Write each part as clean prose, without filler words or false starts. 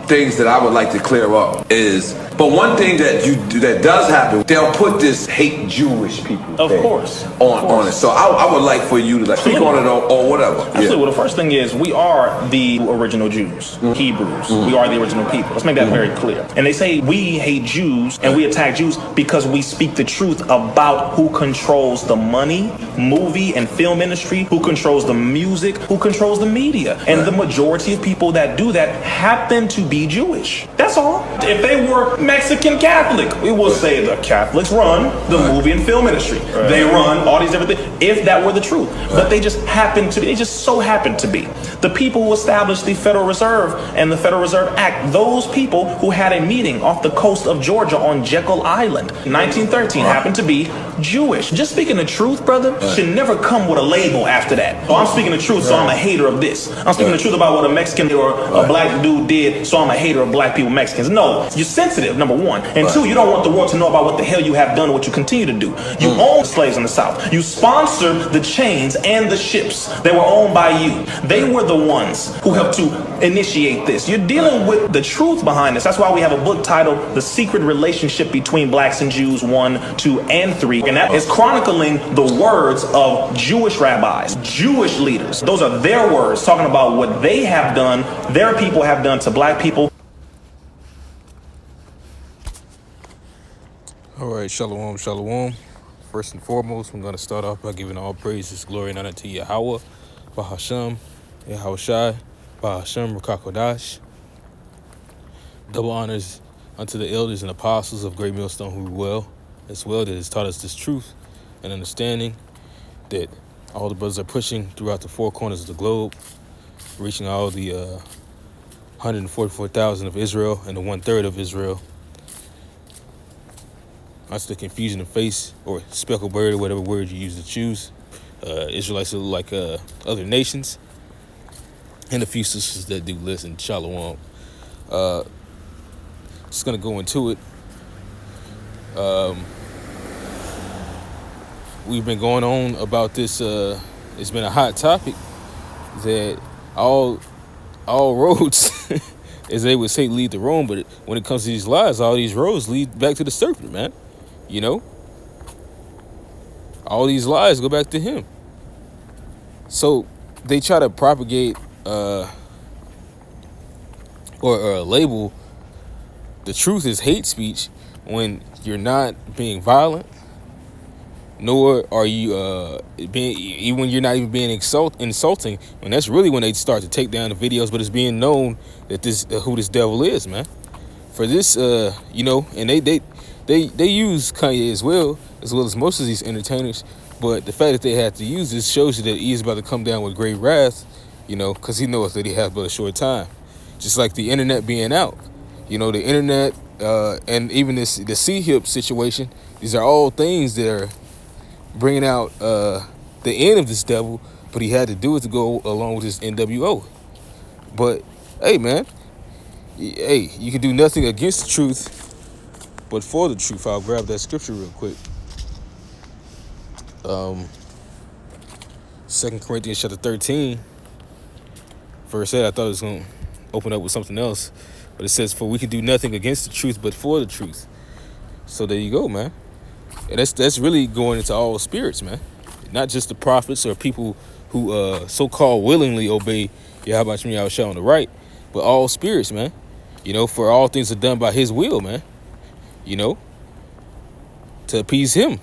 things that I would like to clear up is, but one thing that does happen, they'll put this hate Jewish people of course on it. So I would like for you to like speak on it or whatever. Absolutely. Well, the first thing is we are the original Jews, Hebrews. We are the original people. Let's make that very clear. And they say we hate Jews and we attack Jews because we speak the truth about who controls the money, movie and film industry, who controls the music, who controls the media. And the majority of people that do that happen to be Jewish. That's all. If they were Mexican Catholic, we will say the Catholics run the movie and film industry. They run all these different things, if that were the truth. But they just so happen to be. The people who established the Federal Reserve and the Federal Reserve Act, those people who had a meeting off the coast of Georgia on Jekyll Island, 1913, happened to be Jewish. Just speaking the truth, brother, should never come with a label after that. Oh, I'm speaking the truth, so I'm a hater of this. I'm speaking the truth about what a Mexican or a black dude did, so I'm a hater of black people, Mexicans. No, you're sensitive, number one. And two, you don't want the world to know about what the hell you have done and what you continue to do. You own slaves in the South. You sponsored the chains and the ships. They were owned by you. They were the ones who helped to initiate this. You're dealing with the truth behind this. That's why we have a book titled The Secret Relationship Between Blacks and Jews 1, 2, and 3. And that is chronicling the words of Jewish rabbis, Jewish leaders. Those are their words, talking about what they have done, their people have done to black people. All right, shalom, shalom. First and foremost, I'm going to start off by giving all praises, glory, and honor to Yahweh, Bahasham, Yahushai, Bahasham, Rakakodash. Double honors unto the elders and apostles of Great Millstone who as well that has taught us this truth and understanding that all the brothers are pushing throughout the four corners of the globe, reaching all the 144,000 of Israel and the 1/3 of Israel. That's the confusion of face or speckled bird or whatever word you use to choose. Israelites look like other nations. And a few sisters that do listen. Shalom. Just going to go into it. We've been going on about this. It's been a hot topic that all roads, as they would say, lead to Rome. But when it comes to these lies, all these roads lead back to the serpent, man. You know, all these lies go back to him. So they try to propagate or label the truth as hate speech when you're not being violent, nor are you when you're not even being insulting. And that's really when they start to take down the videos. But it's being known that who this devil is, man. For this, and they use Kanye as well as most of these entertainers. But the fact that they had to use this shows you that he is about to come down with great wrath, because he knows that he has but a short time. Just like the internet being out, the internet and even the C-hip situation. These are all things that are bringing out the end of this devil. But he had to do it to go along with his NWO. But hey, man, you can do nothing against the truth, but for the truth. I'll grab that scripture real quick. 2 Corinthians chapter 13, verse 8. I thought it was going to open up with something else, but it says, "For we can do nothing against the truth, but for the truth." So there you go, man. And that's really going into all spirits, man. Not just the prophets or people who so-called willingly obey Yahweh Shah on the right, but all spirits, man. For all things are done by his will, man. To appease him.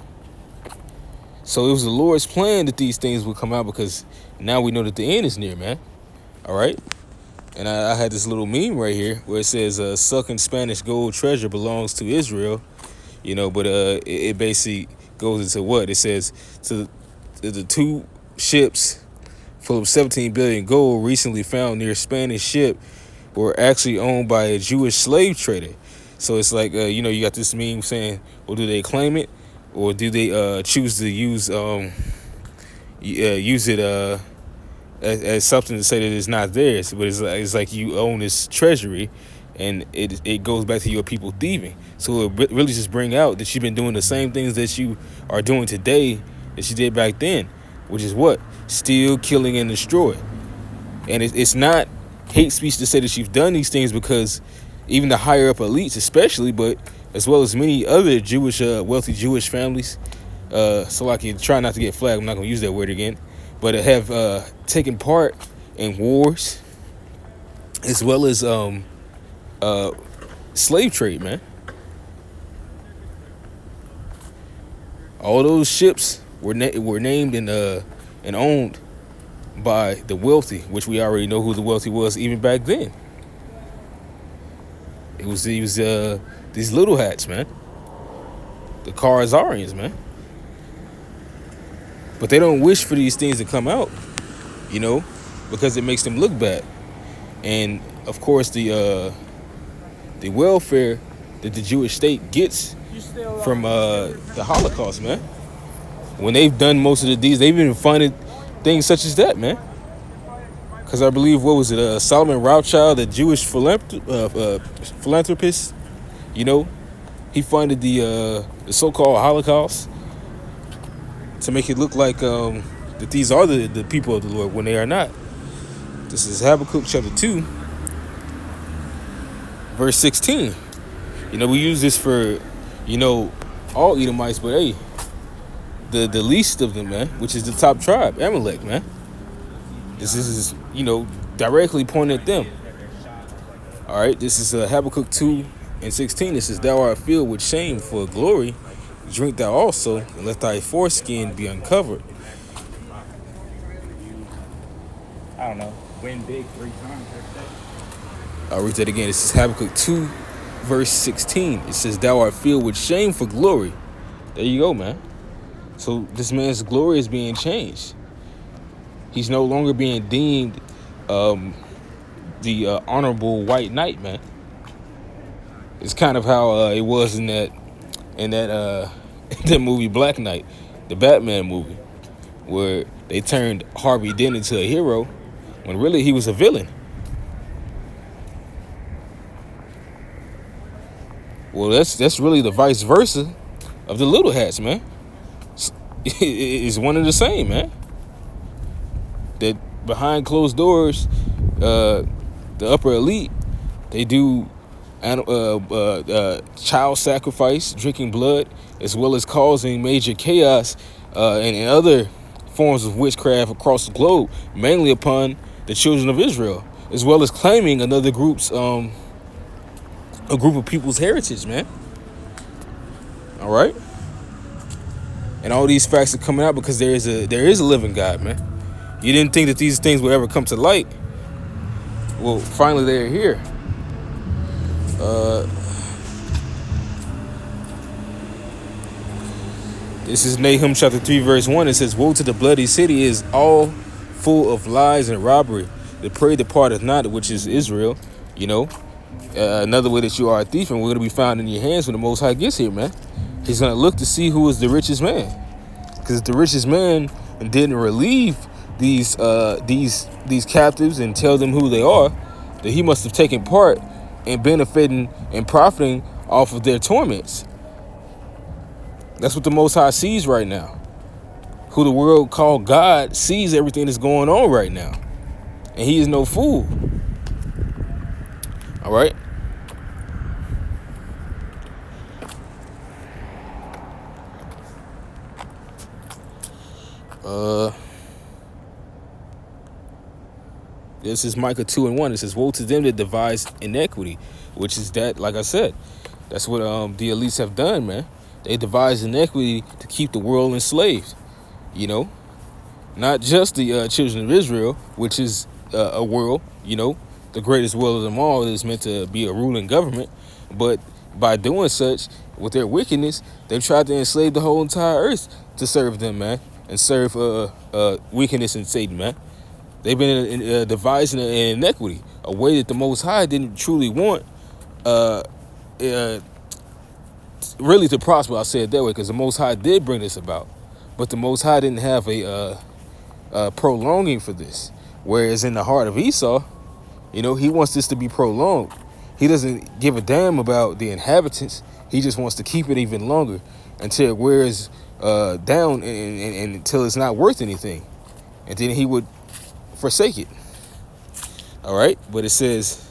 So it was the Lord's plan that these things would come out, because now we know that the end is near, man. All right? And I had this little meme right here where it says, sucking Spanish gold treasure belongs to Israel. But it basically goes into what? It says, to the 2 ships full of 17 billion gold recently found near Spanish ship were actually owned by a Jewish slave trader. So it's like, you got this meme saying, well, do they claim it? Or do they choose to use it as something to say that it's not theirs? But it's like you own this treasury, and it goes back to your people thieving. So it really just bring out that you've been doing the same things that you are doing today that you did back then, which is what? Steal, killing, and destroy. And it's not hate speech to say that you've done these things, because even the higher up elites especially, but as well as many other Jewish, wealthy Jewish families, so I can try not to get flagged, I'm not going to use that word again, but have taken part in wars, as well as slave trade, man. All those ships were named and owned by the wealthy, which we already know who the wealthy was even back then. It was these little hats, man. The Khazarians, man. But they don't wish for these things to come out, because it makes them look bad. And of course, the welfare that the Jewish state gets from the Holocaust, man. When they've done most of the deeds, they've even funded things such as that, man. Because I believe, what was it, Solomon Rothschild, the Jewish philanthropist, he funded the so-called Holocaust to make it look like that these are the people of the Lord, when they are not. This is Habakkuk chapter 2, verse 16. We use this for, all Edomites, but hey, the least of them, man, which is the top tribe, Amalek, man. This is, directly pointing at them. All right, this is Habakkuk 2 and 16. This is, thou art filled with shame for glory. Drink thou also, and let thy foreskin be uncovered. I don't know. Win big 3 times. I'll read that again. This is Habakkuk 2, verse 16. It says, thou art filled with shame for glory. There you go, man. So this man's glory is being changed. He's no longer being deemed the honorable white knight, man. It's kind of how it was in that movie Black Knight, the Batman movie, where they turned Harvey Dent into a hero when really he was a villain. Well, that's really the vice versa of the little hats, man. It's one and the same, man. That behind closed doors, the upper elite, they do child sacrifice, drinking blood, as well as causing major chaos and other forms of witchcraft across the globe, mainly upon the children of Israel, as well as claiming another group's a group of people's heritage, man. All right, and all these facts are coming out because there is a living God, man. You didn't think that these things would ever come to light. Well, finally they're here. This is Nahum chapter 3, verse 1. It says, woe to the bloody city, is all full of lies and robbery. The prey departeth not, which is Israel. Another way that you are a thief and we're going to be found in your hands when the Most High gets here, man. He's going to look to see who is the richest man. Because if the richest man didn't relieve these captives and tell them who they are, that he must have taken part in benefiting and profiting off of their torments. That's what the Most High sees right now. Who the world called God sees everything that's going on right now. And he is no fool. All right. This is Micah 2 and 1. It says, woe to them that devise iniquity, which is that, like I said, that's what the elites have done, man. They devise iniquity to keep the world enslaved. Not just the children of Israel, which is a world, the greatest world of them all is meant to be a ruling government. But by doing such, with their wickedness, they've tried to enslave the whole entire earth to serve them, man, and serve wickedness and Satan, man. They've been devising an inequity, a way that the Most High didn't truly want really to prosper. I'll say it that way, because the Most High did bring this about. But the Most High didn't have a prolonging for this. Whereas in the heart of Esau, he wants this to be prolonged. He doesn't give a damn about the inhabitants. He just wants to keep it even longer until it wears down and until it's not worth anything. And then he would forsake it. All right, but it says,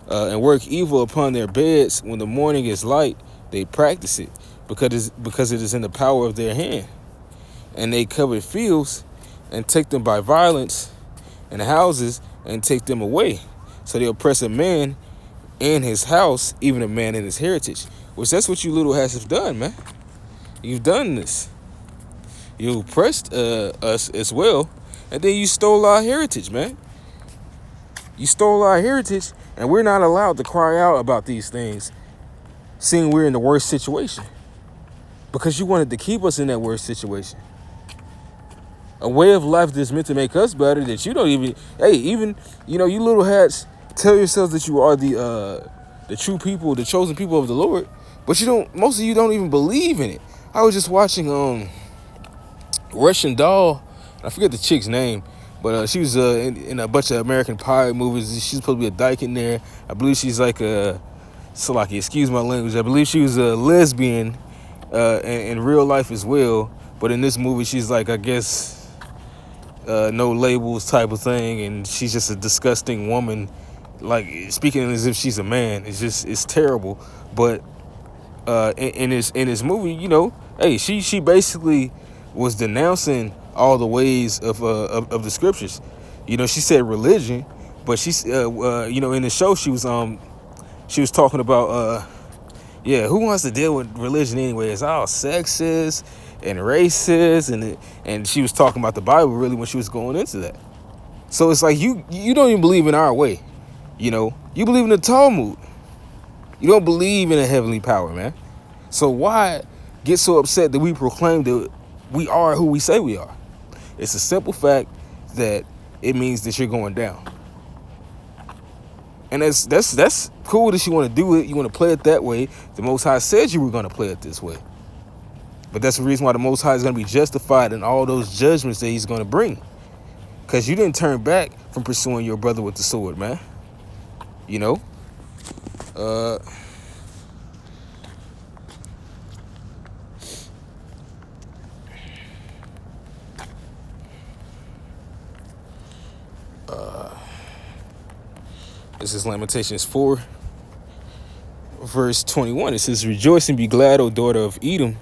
and work evil upon their beds when the morning is light. They practice it because it is in the power of their hand, and they covet fields and take them by violence, and houses and take them away. So they oppress a man and his house, even a man and his heritage. Which that's what you little hats have done, man. You've done this. You oppressed us as well, and then you stole our heritage, man. You stole our heritage, and we're not allowed to cry out about these things, seeing we're in the worst situation. Because you wanted to keep us in that worst situation. A way of life that's meant to make us better that you don't even, you little hats tell yourselves that you are the true people, the chosen people of the Lord, but most of you don't even believe in it. I was just watching Russian Doll, I forget the chick's name, but she was in a bunch of American Pie movies. She's supposed to be a dyke in there. I believe she's like excuse my language, I believe she was a lesbian in real life as well, but in this movie she's like, I guess, no labels type of thing, and she's just a disgusting woman, like speaking as if she's a man. It's terrible. But in this movie, she basically was denouncing all the ways of the scriptures. She said religion, but she's in the show she was talking about who wants to deal with religion anyway? It's all sexist and racist, and she was talking about the Bible really when she was going into that. So it's like you don't even believe in our way. You believe in the Talmud. You don't believe in a heavenly power, man. So why get so upset that we proclaim that we are who we say we are? It's a simple fact that it means that you're going down. And that's cool that you want to do it. You want to play it that way. The Most High said you were going to play it this way. But that's the reason why the Most High is going to be justified in all those judgments that he's going to bring. Because you didn't turn back from pursuing your brother with the sword, man. This is Lamentations 4, verse 21. It says, rejoice and be glad, O daughter of Edom.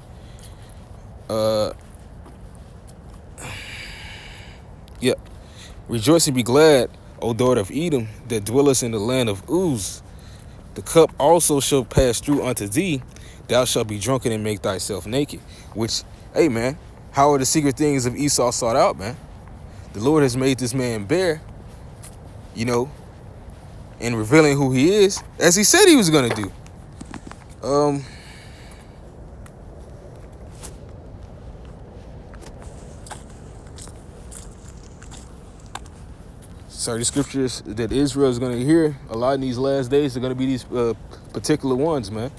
Rejoice and be glad, O daughter of Edom, that dwellest in the land of Uz. The cup also shall pass through unto thee. Thou shalt be drunken and make thyself naked. Which, hey, man, how are the secret things of Esau sought out, man? The Lord has made this man bare, and revealing who he is, as he said he was going to do. Certain scriptures that Israel is going to hear a lot in these last days are going to be these particular ones, man.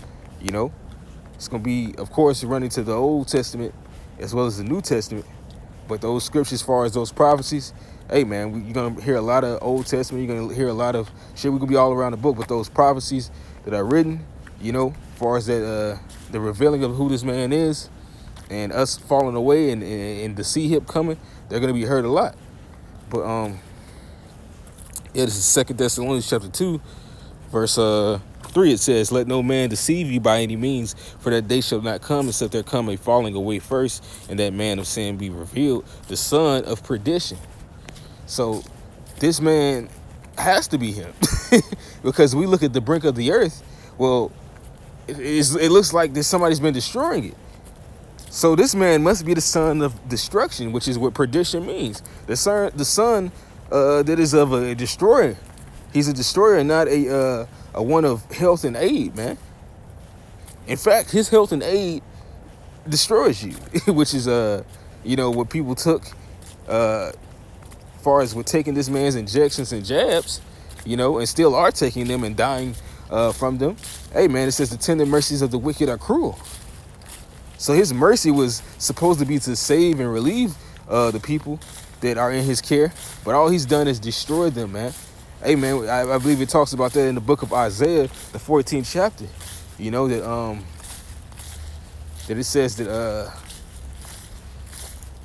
It's going to be, of course, running to the Old Testament as well as the New Testament. But those scriptures, as far as those prophecies, hey, man, you're going to hear a lot of Old Testament. You're going to hear a lot of shit. We're going to be all around the book. But those prophecies that are written, as far as that, the revealing of who this man is and us falling away and the sea hip coming, they're going to be heard a lot. But, this is 2 Thessalonians chapter 2, verse 3. It says, let no man deceive you by any means, for that day shall not come except there come a falling away first, and that man of sin be revealed, the son of perdition. So this man has to be him. Because we look at the brink of the earth, well, it looks like somebody's been destroying it. So this man must be the son of destruction, which is what perdition means. The son that is of a destroyer. He's a destroyer, not a one of health and aid, man. In fact, his health and aid destroys you, which is what people took far as with taking this man's injections and jabs, and still are taking them and dying from them. Hey, man, it says the tender mercies of the wicked are cruel. So his mercy was supposed to be to save and relieve the people that are in his care, but all he's done is destroy them, man. Hey, man, I believe it talks about that in the book of Isaiah, the 14th chapter. That it says that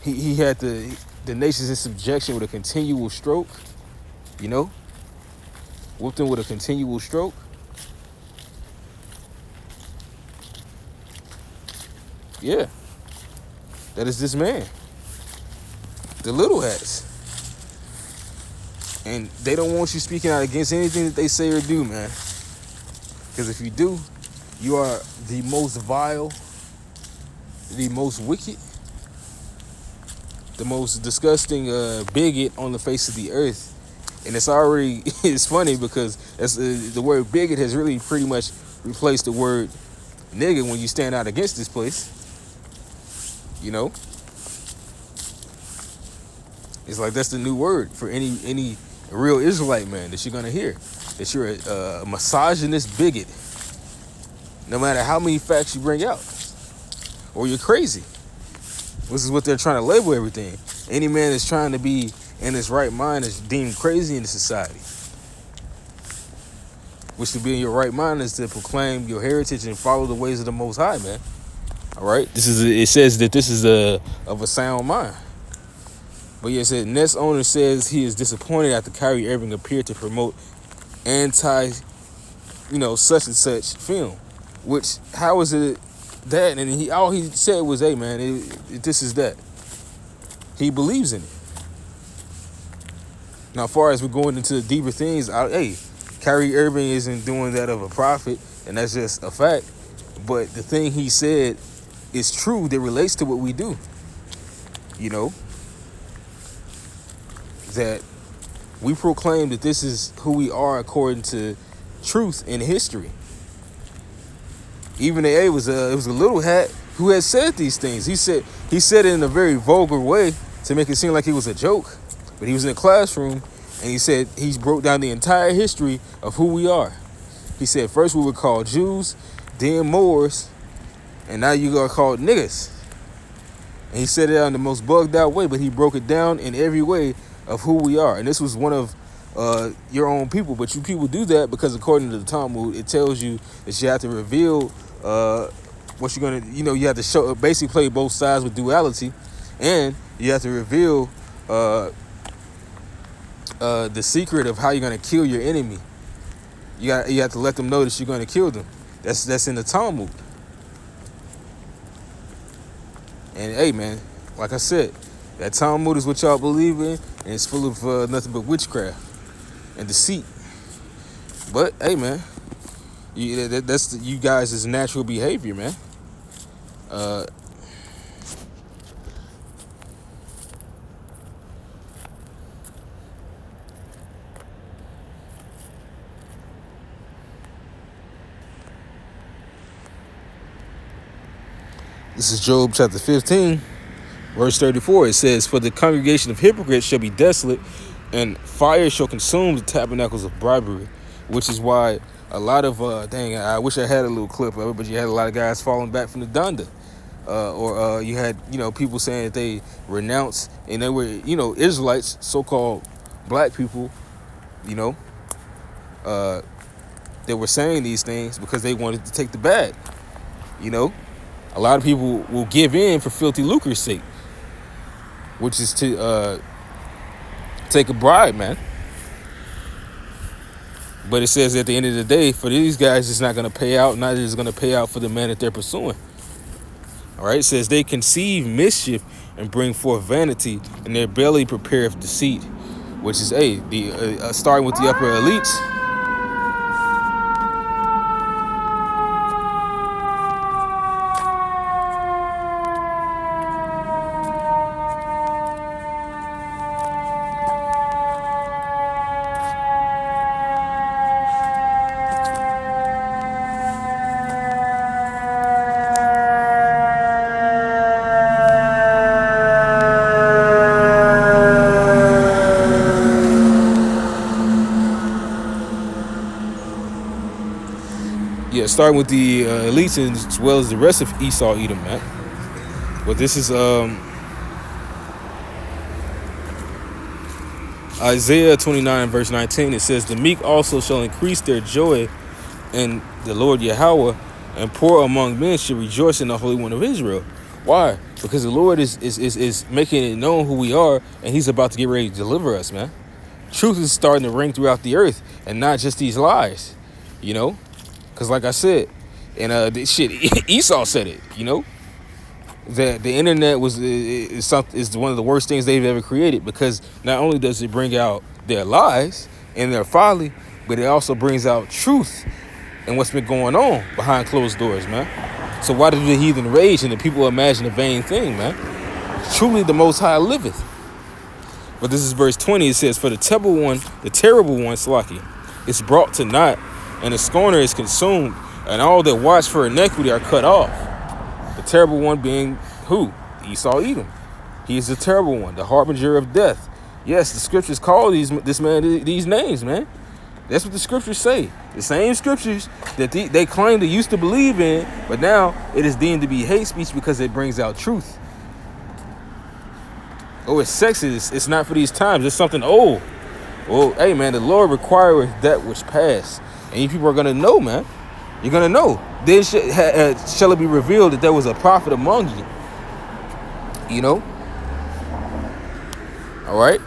he had the nations in subjection with a continual stroke. Whooped him with a continual stroke. Yeah, that is this man. The little hats. And they don't want you speaking out against anything that they say or do, man. Because if you do, you are the most vile, the most wicked, the most disgusting bigot on the face of the earth. And it's already, it's funny because the word bigot has really pretty much replaced the word nigga when you stand out against this place. You know? It's like that's the new word for any real Israelite man that you're gonna hear. That you're a misogynist bigot. No matter how many facts you bring out. Or you're crazy. This is what they're trying to label everything. Any man that's trying to be in his right mind is deemed crazy in the society. Which to be in your right mind is to proclaim your heritage and follow the ways of the Most High, man. All right? It says that this is of a sound mind. But yeah, it said, Nets owner says he is disappointed after Kyrie Irving appeared to promote anti, such and such film. Which, how is it that? And all he said was, hey, man, this is that. He believes in it. Now, as far as we're going into the deeper things, Kyrie Irving isn't doing that of a prophet, and that's just a fact. But the thing he said is true that relates to what we do. That we proclaim that this is who we are according to truth in history. Even it was a little hat who had said these things. He said it in a very vulgar way to make it seem like it was a joke. But he was in a classroom and he said he broke down the entire history of who we are. He said first we were called Jews, then Moors, and now you are called niggas. And he said it out in the most bugged out way, but he broke it down in every way of who we are. And this was one of your own people, but you people do that because according to the Talmud, it tells you that you have to reveal what you're gonna, you have to show, basically play both sides with duality, and you have to reveal the secret of how you're gonna kill your enemy. You have to let them know that you're gonna kill them. That's in the Talmud. And hey, man, like I said, that Talmud is what y'all believe in, and it's full of nothing but witchcraft and deceit. But hey, man, that's you guys' natural behavior, man. This is Job chapter 15, verse 34. It says, for the congregation of hypocrites shall be desolate, and fire shall consume the tabernacles of bribery. Which is why a lot of, I wish I had a little clip of it, but you had a lot of guys falling back from the Donda. Or you had, people saying that they renounced, and they were, Israelites, so-called black people, they were saying these things because they wanted to take the bag, A lot of people will give in for filthy lucre's sake, which is to take a bribe, man. But it says at the end of the day, for these guys, it's not going to pay out. Neither is it going to pay out for the man that they're pursuing. All right, it says they conceive mischief and bring forth vanity, and their belly prepareth deceit, which is starting with the upper elites. Starting with the elites as well as the rest of Esau, Edom, man. But this is Isaiah 29, verse 19. It says, the meek also shall increase their joy in the Lord Yahweh, and poor among men shall rejoice in the Holy One of Israel. Why? Because the Lord is making it known who we are, and he's about to get ready to deliver us, man. Truth is starting to ring throughout the earth, and not just these lies, you know. Because like I said, and this shit, Esau said it, you know, that the internet is one of the worst things they've ever created, because not only does it bring out their lies and their folly, but it also brings out truth and what's been going on behind closed doors, man. So why do the heathen rage and the people imagine a vain thing, man? Truly the Most High liveth. But this is verse 20. It says, for the terrible one, Slaki, is brought to naught, and the scorner is consumed, and all that watch for iniquity are cut off. The terrible one being who? Esau Edom. He is the terrible one, the harbinger of death. Yes, the scriptures call this man these names, man. That's what the scriptures say. The same scriptures that they claim to used to believe in, but now it is deemed to be hate speech because it brings out truth. Oh, it's sexist. It's not for these times. It's something old. Well, hey, man, the Lord requireth that which passed. And you people are going to know, man. You're going to know. Then shall it be revealed that there was a prophet among you. You know? All right?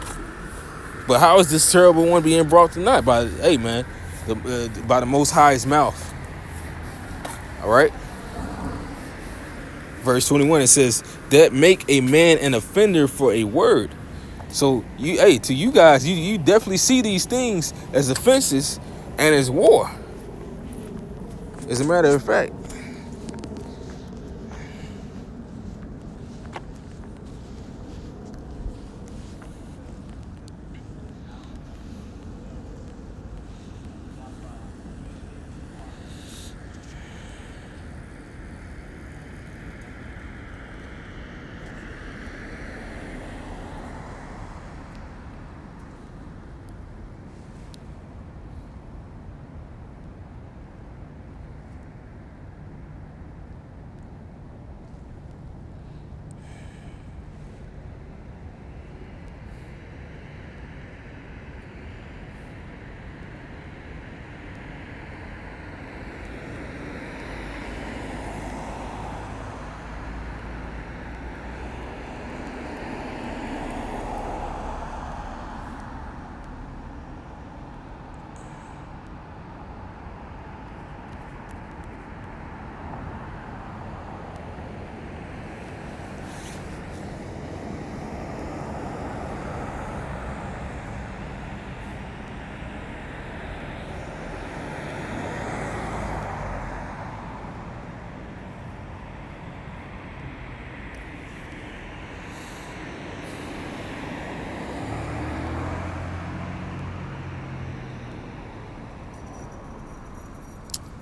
But how is this terrible one being brought to naught? By the Most High's mouth. All right? Verse 21, it says, that make a man an offender for a word. So, to you guys, you definitely see these things as offenses and as war. As a matter of fact.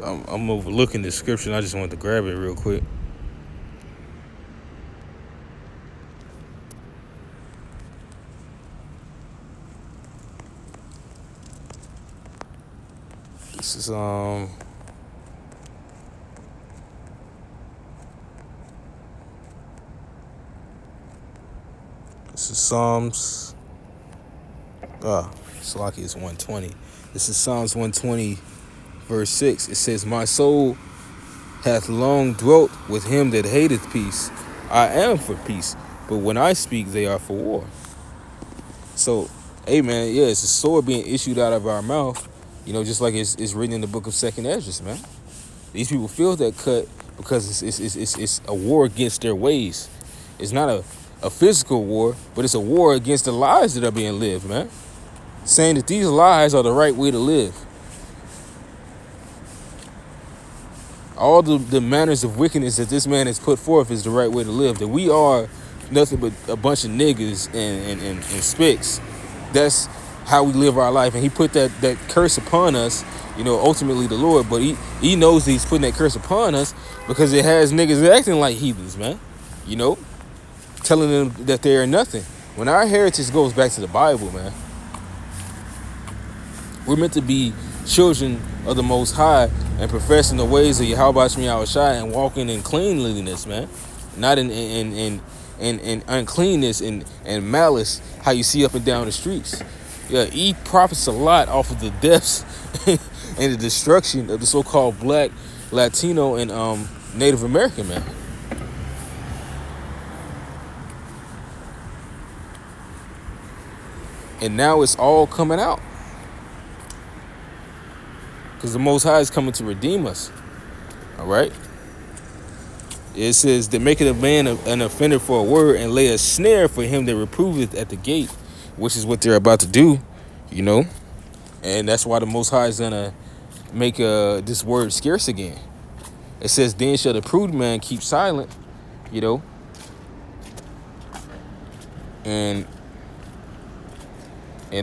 I'm overlooking the description. I just wanted to grab it real quick. This is Psalms. Salaki is 120. This is Psalms 120. Verse 6, it says, my soul hath long dwelt with him that hateth peace. I am for peace, but when I speak, they are for war. So, hey man, yeah, it's a sword being issued out of our mouth, you know, just like it's written in the book of 2nd Esdras, man. These people feel that cut because it's a war against their ways. It's not a physical war, but it's a war against the lies that are being lived, man. Saying that these lies are the right way to live. All the manners of wickedness that this man has put forth is the right way to live. That we are nothing but a bunch of niggas and spicks. That's how we live our life. And he put that curse upon us, you know, ultimately the Lord. But he knows that he's putting that curse upon us because it has niggas acting like heathens, man. You know, telling them that they are nothing. When our heritage goes back to the Bible, man, we're meant to be children of the Most High and professing the ways of Yahweh Shai and walking in cleanliness, man. Not in uncleanness and malice, how you see up and down the streets. Yeah, he profits a lot off of the deaths and the destruction of the so-called Black, Latino, and Native American, man. And now it's all coming out. Because the Most High is coming to redeem us. All right? It says, they make it a man an offender for a word and lay a snare for him that reproveth at the gate, which is what they're about to do, you know? And that's why the Most High is going to make this word scarce again. It says, then shall the prudent man keep silent, you know? And you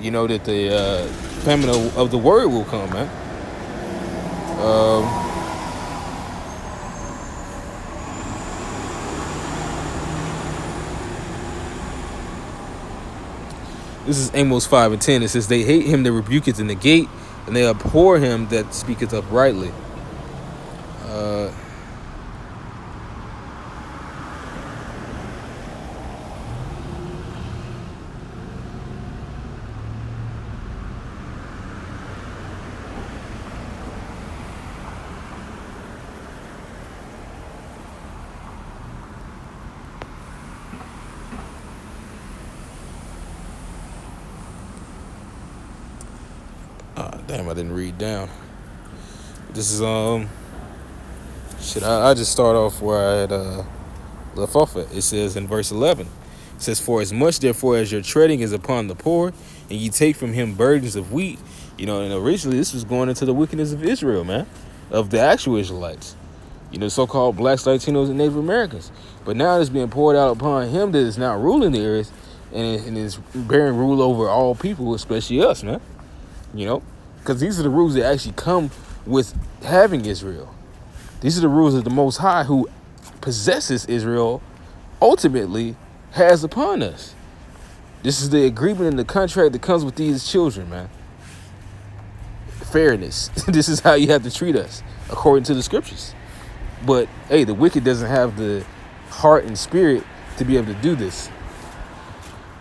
know that the famine of the word will come, man. This is Amos 5:10. It says, they hate him that rebuketh in the gate, and they abhor him that speaketh uprightly. Damn, I didn't read down. This is I just start off where I had left off at. It says in verse 11, it says, for as much therefore as your treading is upon the poor, and ye take from him burdens of wheat. You know, and originally this was going into the wickedness of Israel, man, of the actual Israelites, you know, so-called blacks, Latinos, and Native Americans. But now it's being poured out upon him that is now ruling the earth and is bearing rule over all people, especially us, man. You know, because these are the rules that actually come with having Israel. These are the rules that the Most High, who possesses Israel, ultimately has upon us. This is the agreement and the contract that comes with these children, man. Fairness. This is how you have to treat us, according to the scriptures. But, hey, the wicked doesn't have the heart and spirit to be able to do this.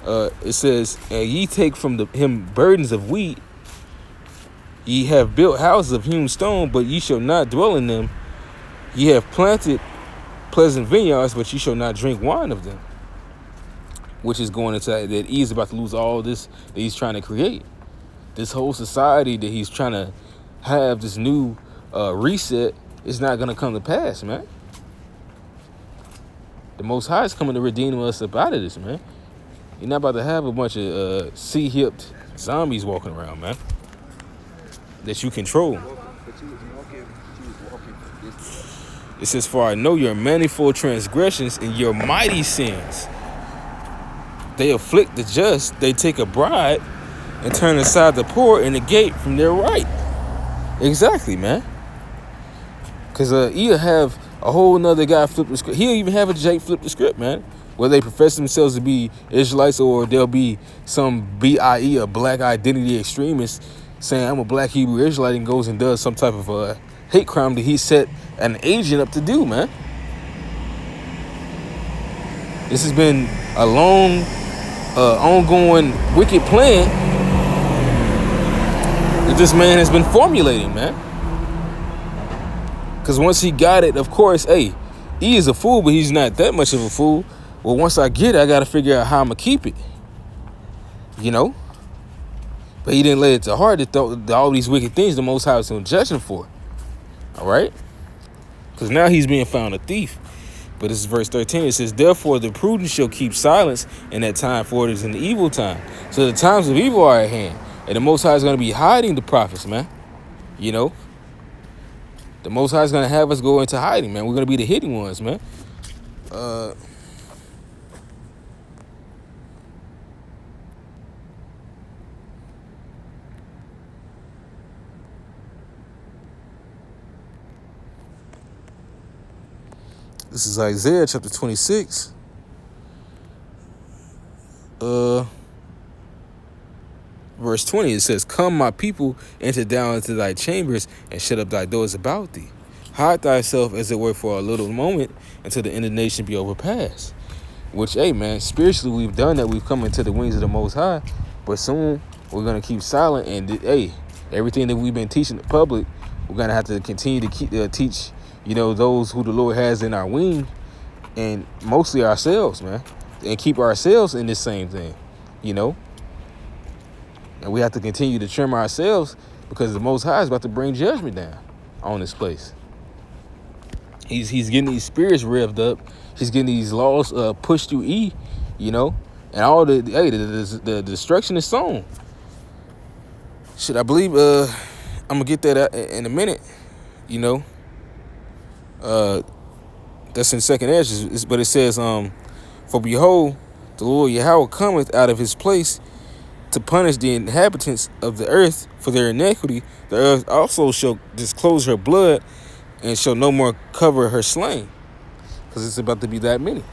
It says, and ye take from him burdens of wheat. Ye have built houses of hewn stone, but ye shall not dwell in them. Ye have planted pleasant vineyards, but ye shall not drink wine of them. Which is going into that he's about to lose all this that he's trying to create. This whole society that he's trying to have, this new reset, is not going to come to pass, man. The Most High is coming to redeem us up out of this, man. You're not about to have a bunch of sea-hipped zombies walking around, man, that you control. It says, for I know your manifold transgressions and your mighty sins. They afflict the just, they take a bribe and turn aside the poor and the gate from their right. Exactly, man. Because you'll have a whole nother guy flip the script. He'll even have a Jake flip the script, man. Whether they profess themselves to be Israelites or there'll be some BIE, a black identity extremist, saying I'm a black Hebrew Israelite, and goes and does some type of hate crime that he set an agent up to do, man. This has been a long, ongoing wicked plan that this man has been formulating, man. Because once he got it, of course, hey, he is a fool, but he's not that much of a fool. Well, once I get it, I got to figure out how I'm going to keep it, you know? But he didn't lay it to heart that all these wicked things the Most High was going to judge him for. All right? Because now he's being found a thief. But this is verse 13. It says, therefore the prudent shall keep silence in that time, for it is an evil time. So the times of evil are at hand. And the Most High is going to be hiding the prophets, man. You know? The Most High is going to have us go into hiding, man. We're going to be the hidden ones, man. This is Isaiah chapter 26. Verse 20, it says, come, my people, enter down into thy chambers and shut up thy doors about thee. Hide thyself, as it were, for a little moment until the indignation be overpassed. Which, hey, man, spiritually we've done that. We've come into the wings of the Most High. But soon we're going to keep silent. And, hey, everything that we've been teaching the public, we're going to have to continue to teach, you know, those who the Lord has in our wing. And mostly ourselves, man. and keep ourselves in this same thing, you know. And we have to continue to trim ourselves because the Most High is about to bring judgment down on this place. He's getting these spirits revved up. He's getting these laws pushed through E, you know, and all the destruction is sown. Shit, I believe I'm gonna get that out in a minute, you know. That's in Second Ezra, but it says, for behold, the Lord Yahweh cometh out of his place to punish the inhabitants of the earth for their iniquity. The earth also shall disclose her blood and shall no more cover her slain, because it's about to be that many.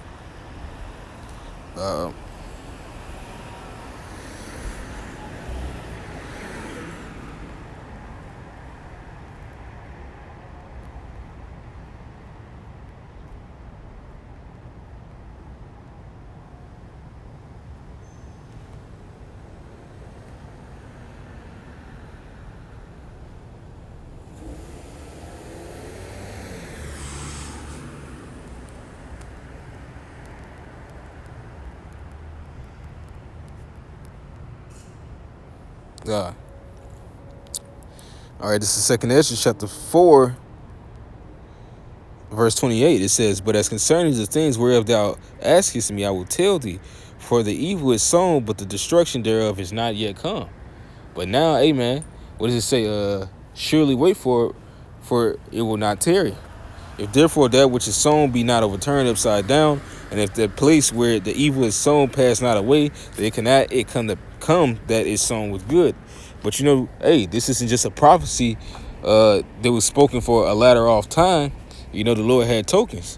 All right, this is Second Ezra chapter 4, verse 28. It says, but as concerning the things whereof thou askest me, I will tell thee, for the evil is sown, but the destruction thereof is not yet come. But now, amen, what does it say? Surely wait for it will not tarry. If therefore that which is sown be not overturned upside down, and if the place where the evil is sown pass not away, then it come that is sown with good. But you know, hey, this isn't just a prophecy that was spoken for a latter off time. You know, the Lord had tokens,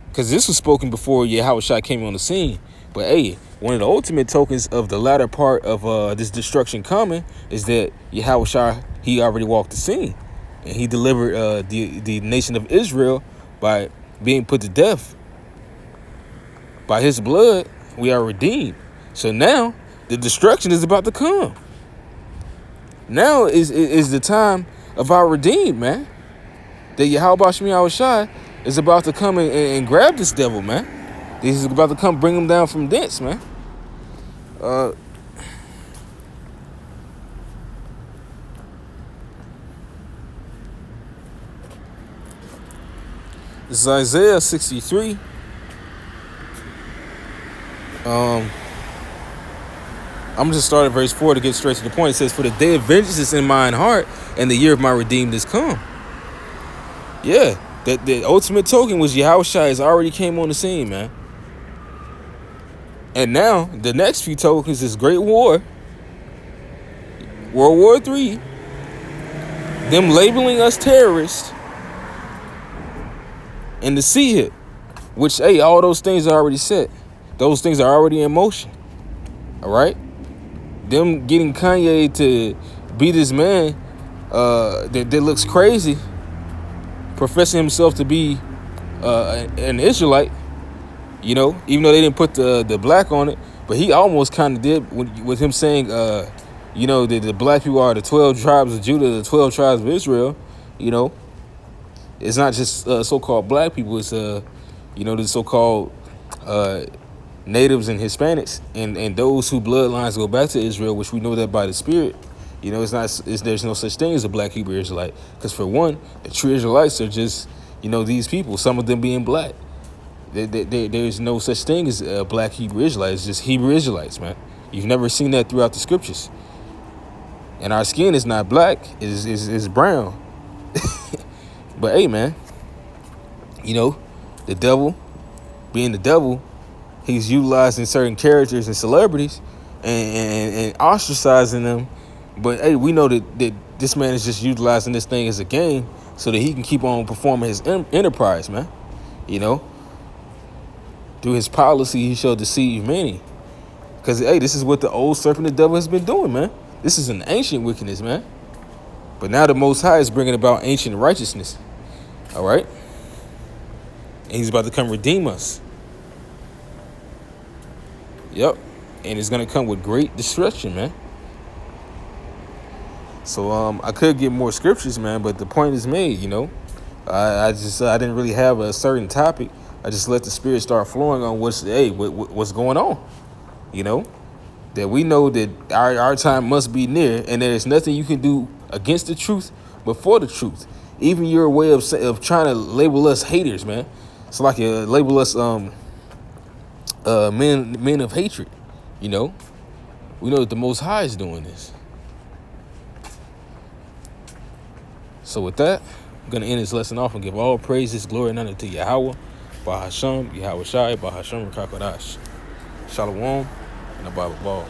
because this was spoken before Yahweh came on the scene. But hey, one of the ultimate tokens of the latter part of this destruction coming is that Yahweh, he already walked the scene. And he delivered the nation of Israel by being put to death. By his blood, we are redeemed. So now, the destruction is about to come. Now is the time of our redeemed, man. That Yahweh Shemi Shai is about to come and grab this devil, man. He's about to come bring him down from thence, man. This is Isaiah 63. I'm just starting at verse 4 to get straight to the point. It says, for the day of vengeance is in mine heart, and the year of my redeemed is come. Yeah, that the ultimate token was Yahweh has already came on the scene, man. And now, the next few tokens is Great War, World War III, them labeling us terrorists, and the sea hit, which, hey, all those things are already set. Those things are already in motion. All right? Them getting Kanye to be this man that looks crazy, professing himself to be an Israelite, you know, even though they didn't put the black on it, but he almost kind of did with him saying, you know, that the black people are the 12 tribes of Judah, the 12 tribes of Israel, you know. It's not just so-called black people. It's, you know, the so-called natives and Hispanics and those whose bloodlines go back to Israel, which we know that by the Spirit. You know, there's no such thing as a black Hebrew Israelite. Because for one, the true Israelites are just, you know, these people, some of them being black. There's no such thing as black Hebrew Israelites. It's just Hebrew Israelites, man. You've never seen that throughout the scriptures. And our skin is not black. It is brown. But hey, man, you know, the devil, being the devil, he's utilizing certain characters and celebrities and ostracizing them. But hey, we know that this man is just utilizing this thing as a game so that he can keep on performing his enterprise, man. You know, through his policy, he shall deceive many. Because, hey, this is what the old serpent, the devil, has been doing, man. This is an ancient wickedness, man. But now the Most High is bringing about ancient righteousness. All right? And he's about to come redeem us. Yep. And it's going to come with great destruction, man. So I could get more scriptures, man, but the point is made, you know. I didn't really have a certain topic, I just let the Spirit start flowing on what's going on. You know, that we know that our time must be near, and there's nothing you can do against the truth but for the truth. Even your way of trying to label us haters, man. It's like you label us men of hatred. You know, we know that the Most High is doing this. So with that, I'm gonna end this lesson off and give all praises, glory, and honor to Yahweh, Bahasham, Yahweh Shai, Bahasham, Rakakadash. Shalom, and Abba Ball.